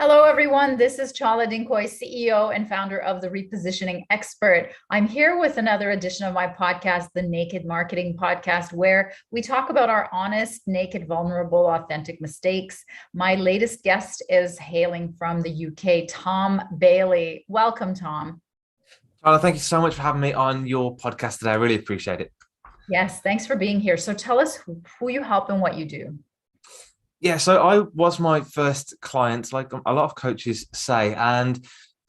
Hello, everyone. This is Chala Dinkoy, CEO and founder of The Repositioning Expert. I'm here with another edition of my podcast, the Naked Marketing Podcast, where we talk about our honest, naked, vulnerable, authentic mistakes. My latest guest is hailing from the UK, Tom Bailey. Welcome, Tom. Tyler, thank you so much for having me on your podcast today. I really appreciate it. Yes, thanks for being here. So tell us who you help and what you do. Yeah, so I was my first client, like a lot of coaches say, and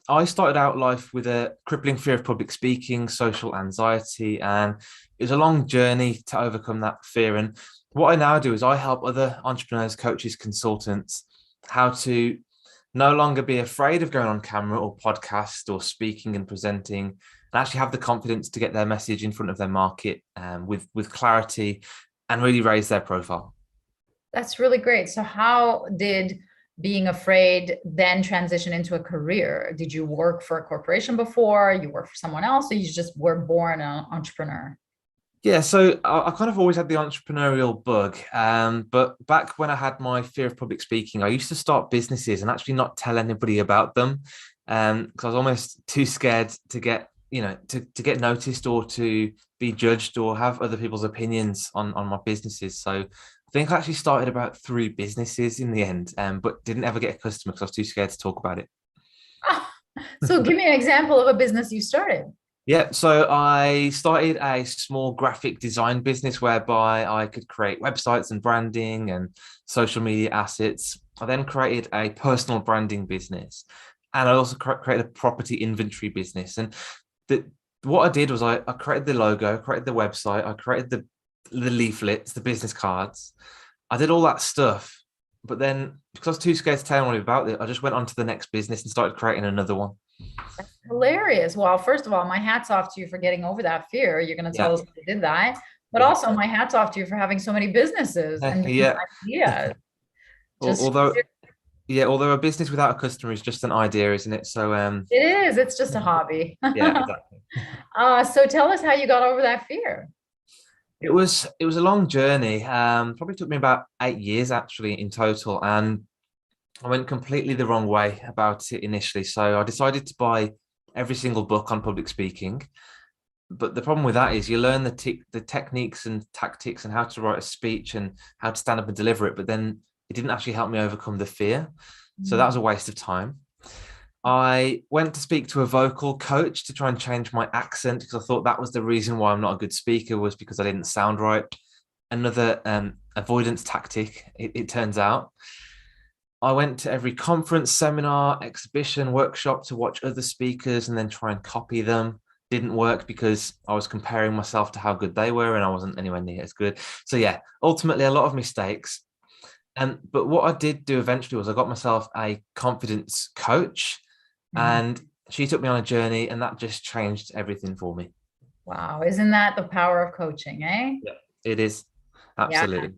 I started out life with a crippling fear of public speaking, social anxiety, and it was a long journey to overcome that fear. And what I now do is I help other entrepreneurs, coaches, consultants how to no longer be afraid of going on camera or podcast or speaking and presenting, and actually have the confidence to get their message in front of their market with clarity and really raise their profile. That's really great. So how did being afraid then transition into a career? Did you work for a corporation before? You worked for someone else, or you just were born an entrepreneur? Yeah, so I kind of always had the entrepreneurial bug. But back when I had my fear of public speaking, I used to start businesses and actually not tell anybody about them, because I was almost too scared to get, to get noticed or to be judged or have other people's opinions on my businesses. So I think I actually started about three businesses in the end, but didn't ever get a customer because I was too scared to talk about it. So give me an example of a business you started. Yeah, so I started a small graphic design business whereby I could create websites and branding and social media assets. I then created a personal branding business, and I also created a property inventory business. And the what I did was I created the logo, created the website, I created the leaflets, the business cards. I did all that stuff, but then because I was too scared to tell anyone about it, I just went on to the next business and started creating another one. Hilarious. Well, first of all, my hat's off to you for getting over that fear. You're going to tell Yeah, us how you did that. But yeah, also, my hat's off to you for having so many businesses and different yeah. ideas. Just Although Yeah, although a business without a customer is just an idea, isn't it? So it is. It's just a hobby. yeah, exactly. So tell us how you got over that fear. It was a long journey. Probably took me about 8 years actually in total, and I went completely the wrong way about it initially. So I decided to buy every single book on public speaking. But the problem with that is you learn the techniques and tactics and how to write a speech and how to stand up and deliver it, but then it didn't actually help me overcome the fear. So that was a waste of time. I went to speak to a vocal coach to try and change my accent because I thought that was the reason why I'm not a good speaker, was because I didn't sound right. Another avoidance tactic, it turns out. I went to every conference, seminar, exhibition, workshop to watch other speakers and then try and copy them. Didn't work because I was comparing myself to how good they were and I wasn't anywhere near as good. So yeah, ultimately a lot of mistakes. But what I did do eventually was I got myself a confidence coach, Mhm. and she took me on a journey, and that just changed everything for me. Wow. Isn't that the power of coaching, eh? Yeah, it is Yeah. absolutely.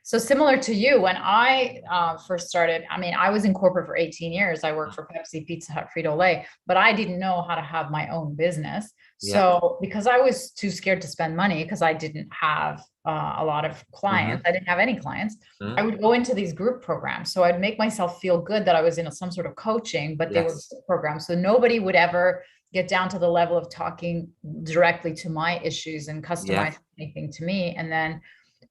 So similar to you, when I first started, I mean, I was in corporate for 18 years. I worked for Pepsi, Pizza Hut, Frito-Lay, but I didn't know how to have my own business. Yeah. So because I was too scared to spend money, because I didn't have a lot of clients, Hmm. I didn't have any clients, I Hmm. would go into these group programs. So I'd make myself feel good that I was in some sort of coaching, but they were Yes. group programs. So nobody would ever get down to the level of talking directly to my issues and Yeah. customize anything to me. And then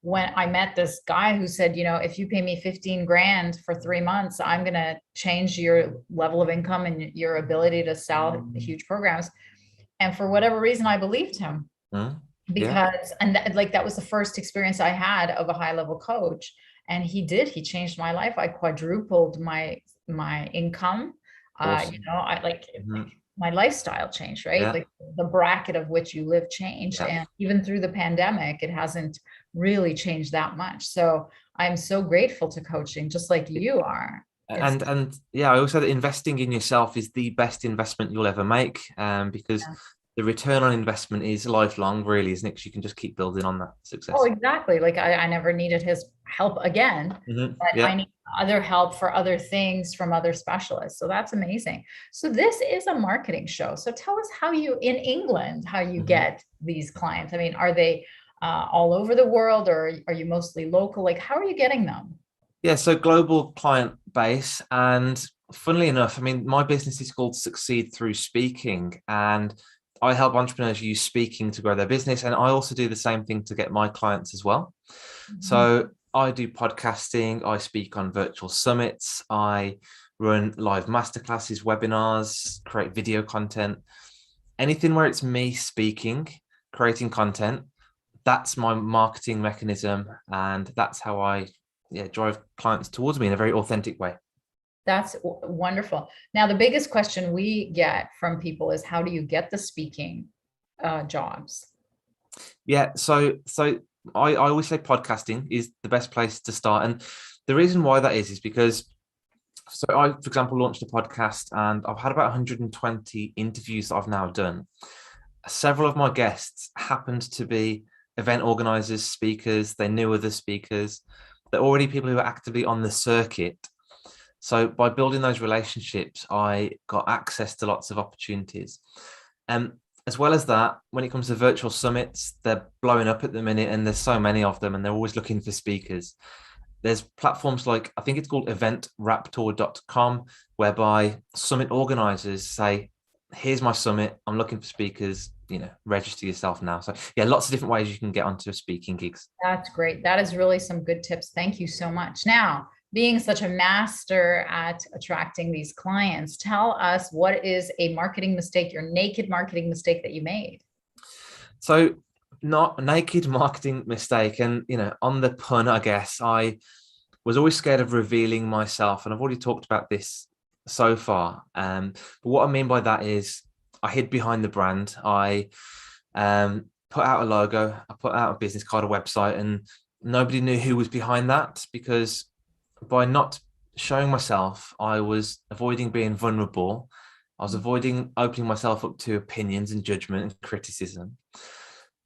when I met this guy who said, if you pay me 15 grand for 3 months, I'm going to change your level of income and your ability to sell huge programs. And for whatever reason, I believed him Hmm. Yeah. because, and like, that was the first experience I had of a high level coach. And he changed my life. I quadrupled my income. Awesome. I like Hmm. my lifestyle changed, right? Yeah. Like the bracket of which you live changed. Yeah. And even through the pandemic, it hasn't really changed that much. So I'm so grateful to coaching, just like you are. It's And yeah, I also say that investing in yourself is the best investment you'll ever make, because the return on investment is lifelong, really, isn't it? 'Cause you can just keep building on that Oh, success. exactly. Like I never needed his help again, Hmm. but I Yeah. need other help for other things from other specialists. So that's amazing. So this is a marketing show. So tell us how you in England, how you Hmm. get these clients. I mean, are they all over the world, or are you mostly local? Like, how are you getting them? Yeah, so global client base, and funnily enough, I mean, my business is called Succeed Through Speaking, and I help entrepreneurs use speaking to grow their business. And I also do the same thing to get my clients as well. Mhm. So I do podcasting, I speak on virtual summits, I run live masterclasses, webinars, create video content, anything where it's me speaking, creating content. That's my marketing mechanism. And that's how I drive clients towards me in a very authentic way. That's wonderful. Now, the biggest question we get from people is how do you get the speaking jobs? Yeah, so I always say podcasting is the best place to start. And the reason why that is because so I, for example, launched a podcast and I've had about 120 interviews that I've now done. Several of my guests happened to be event organizers, speakers, they knew other speakers. They're already people who are actively on the circuit. So by building those relationships, I got access to lots of opportunities. As well as that, when it comes to virtual summits, they're blowing up at the minute and there's so many of them and they're always looking for speakers. There's platforms like, I think it's called eventraptor.com, whereby summit organizers say, here's my summit, I'm looking for speakers, register yourself now. So yeah, lots of different ways you can get onto speaking gigs. That's great. That is really some good tips. Thank you so much. Now, being such a master at attracting these clients, tell us what is a marketing mistake, your naked marketing mistake that you made? So not a naked marketing mistake. And, on the pun, I guess, I was always scared of revealing myself. And I've already talked about this so far. But what I mean by that is I hid behind the brand. I put out a logo, I put out a business card, a website, and nobody knew who was behind that because by not showing myself, I was avoiding being vulnerable. I was avoiding opening myself up to opinions and judgment and criticism.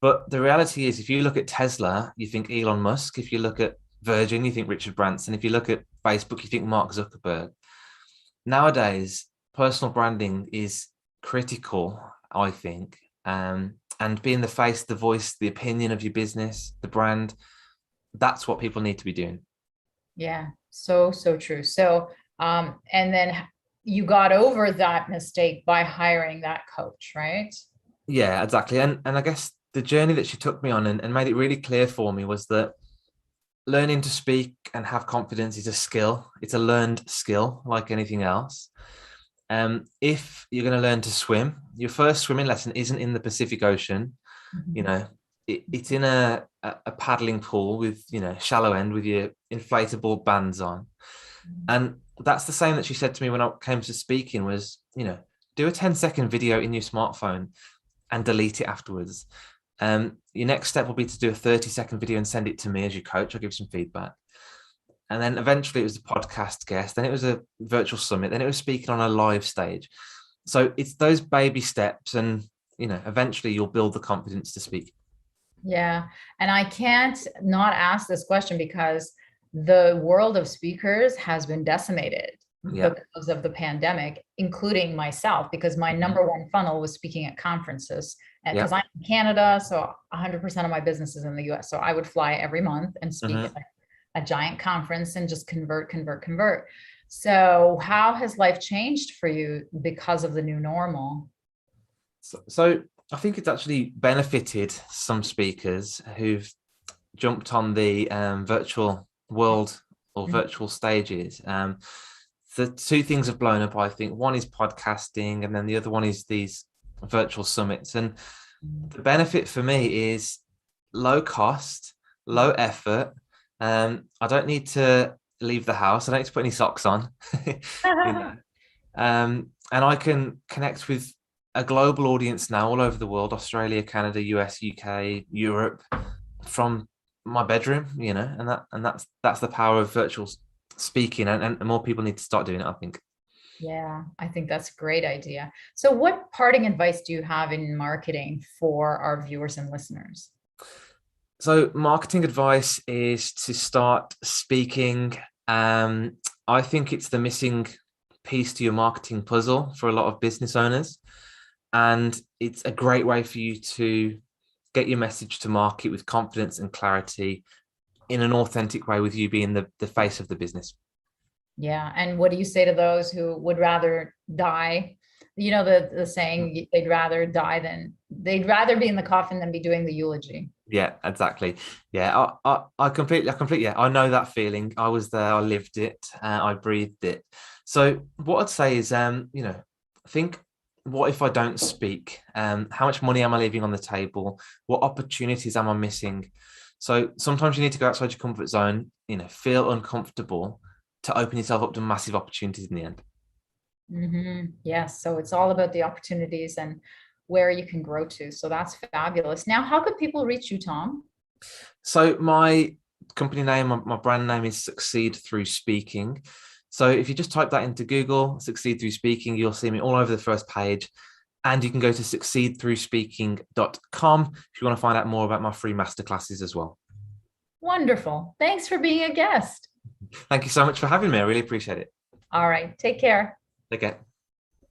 But the reality is, if you look at Tesla, you think Elon Musk. If you look at Virgin, you think Richard Branson. If you look at Facebook, you think Mark Zuckerberg. Nowadays, personal branding is critical, I think. And being the face, the voice, the opinion of your business, the brand, that's what people need to be doing. Yeah, so true. So, and then you got over that mistake by hiring that coach, right? Yeah, exactly. And I guess the journey that she took me on and made it really clear for me was that learning to speak and have confidence is a skill. It's a learned skill like anything else. If you're going to learn to swim, your first swimming lesson isn't in the Pacific Ocean. Mhm. It's in a paddling pool with, shallow end with your inflatable bands on. And that's the same that she said to me when I came to speaking was, do a 10-second video in your smartphone and delete it afterwards. Your next step will be to do a 30-second video and send it to me as your coach. I'll give you some feedback. And then eventually it was a podcast guest, then it was a virtual summit, then it was speaking on a live stage. So it's those baby steps and, eventually you'll build the confidence to speak. Yeah. And I can't not ask this question because the world of speakers has been decimated Yeah. because of the pandemic, including myself, because my number one funnel was speaking at conferences. And Yeah. because I'm in Canada, so 100% of my business is in the US. So I would fly every month and speak at a giant conference and just convert. So how has life changed for you because of the new normal? So I think it's actually benefited some speakers who've jumped on the virtual world or virtual stages. The two things have blown up, I think. One is podcasting, and then the other one is these virtual summits. And the benefit for me is low cost, low effort. I don't need to leave the house. I don't need to put any socks on. And I can connect with a global audience now all over the world, Australia, Canada, US, UK, Europe, from my bedroom, and that's the power of virtual speaking, and more people need to start doing it, I think. Yeah, I think that's a great idea. So what parting advice do you have in marketing for our viewers and listeners? So marketing advice is to start speaking. I think it's the missing piece to your marketing puzzle for a lot of business owners. And it's a great way for you to get your message to market with confidence and clarity in an authentic way with you being the face of the business. Yeah. And what do you say to those who would rather die? You know, the saying, they'd rather be in the coffin than be doing the eulogy. Yeah, exactly. Yeah, I completely, yeah, I know that feeling. I was there, I lived it, I breathed it. So what I'd say is, think, what if I don't speak? How much money am I leaving on the table? What opportunities am I missing? So sometimes you need to go outside your comfort zone, feel uncomfortable to open yourself up to massive opportunities in the end. Yes. So it's all about the opportunities and where you can grow to. So that's fabulous. Now, how could people reach you, Tom? So my company name, my brand name is Succeed Through Speaking. So if you just type that into Google, Succeed Through Speaking, you'll see me all over the first page. And you can go to succeedthroughspeaking.com if you want to find out more about my free masterclasses as well. Wonderful. Thanks for being a guest. Thank you so much for having me. I really appreciate it. All right. Take care. Okay.